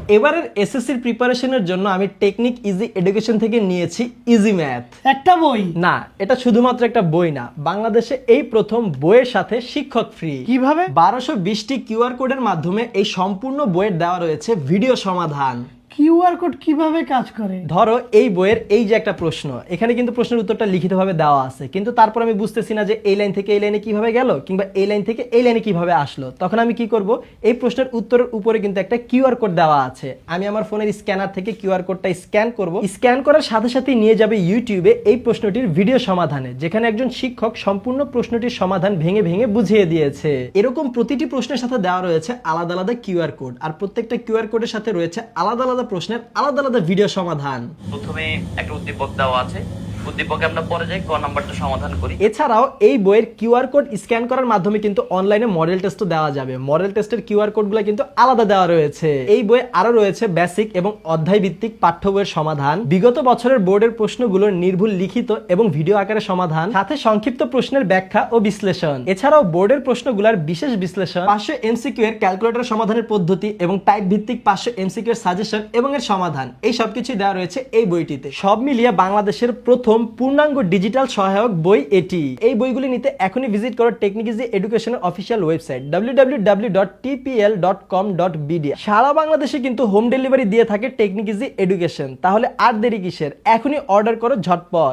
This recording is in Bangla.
এবারের এসএসসির প্রিপারেশনের জন্য আমি টেকনিক ইজি এডুকেশন থেকে নিয়েছি ইজি ম্যাথ। একটা বই? না, এটা শুধুমাত্র একটা বই না, বাংলাদেশে এই প্রথম বইয়ের সাথে শিক্ষক ফ্রি। কিভাবে? 1220টি কিউআর কোডের মাধ্যমে এই সম্পূর্ণ বইয়ের দেওয়া রয়েছে ভিডিও সমাধান। কিউআর কোড কিভাবে কাজ করে? ধরো এই বইয়ের এই যে একটা প্রশ্ন, এখানে কিন্তু প্রশ্নের উত্তরটা লিখিতভাবে দেওয়া আছে, কিন্তু তারপর আমি বুঝতেছি না যে এই লাইন থেকে এই লাইনে কিভাবে গেল কিংবা এই লাইন থেকে এই লাইনে কিভাবে আসলো। তখন আমি কি করব, এই প্রশ্নের উত্তরের উপরে কিন্তু একটা কিউআর কোড দেওয়া আছে, আমি আমার ফোনের স্ক্যানার থেকে কিউআর কোডটা স্ক্যান করব। স্ক্যান করার সাথে সাথে নিয়ে যাবে ইউটিউবে এই প্রশ্নটির ভিডিও সমাধানে, যেখানে একজন শিক্ষক সম্পূর্ণ প্রশ্নটির সমাধান ভেঙে ভেঙে বুঝিয়ে দিয়েছে। এরকম প্রতিটি প্রশ্নের সাথে দেওয়া রয়েছে আলাদা আলাদা কিউআর কোড, আর প্রত্যেকটা কিউআর কোডের সাথে রয়েছে আলাদা আলাদা প্রশ্নের আলাদা আলাদা ভিডিও সমাধান। প্রথমে একটা উদ্দীপক দেওয়া আছে, উদ্দীপকে আমরা পরে যাই ক নাম্বারটা সমাধান করি। এছাড়াও এই বইয়ের কিউআর কোড স্ক্যান করার মাধ্যমে কিন্তু অনলাইনে মডেল টেস্টও দেওয়া যাবে। মডেল টেস্টের কিউআর কোডগুলো কিন্তু আলাদা দেওয়া রয়েছে। এই বইয়ে আরো রয়েছে বেসিক এবং অধ্যায় ভিত্তিক পাঠ্য বইয়ের সমাধান, বিগত বছরের বোর্ডের প্রশ্নগুলোর নির্ভুল লিখিত এবং ভিডিও আকারে সমাধান, সাথে সংক্ষিপ্ত প্রশ্নের ব্যাখ্যা ও বিশ্লেষণ। এছাড়াও বোর্ডের প্রশ্নগুলোর বিশেষ বিশ্লেষণ, 500 এমসিকিউ এর ক্যালকুলেটর সমাধানের পদ্ধতি এবং টাইপ ভিত্তিক 500 এমসিকিউ এর সাজেশন এবং এর সমাধান, এই সবকিছুই দেওয়া রয়েছে এই বইটিতে। সব মিলিয়ে বাংলাদেশের প্রথম পূর্ণাঙ্গ ডিজিটাল সহায়ক বই এটি। এই বইগুলি নিতে এখনই ভিজিট করো টেকনিক ইজি এডুকেশনের অফিসিয়াল ওয়েবসাইট www.tpl.com.bd। সারা বাংলাদেশে কিন্তু হোম ডেলিভারি দিয়ে থাকে টেকনিক ইজি এডুকেশন। তাহলে আর দেরি কিসের, এখনই অর্ডার করো ঝটপট।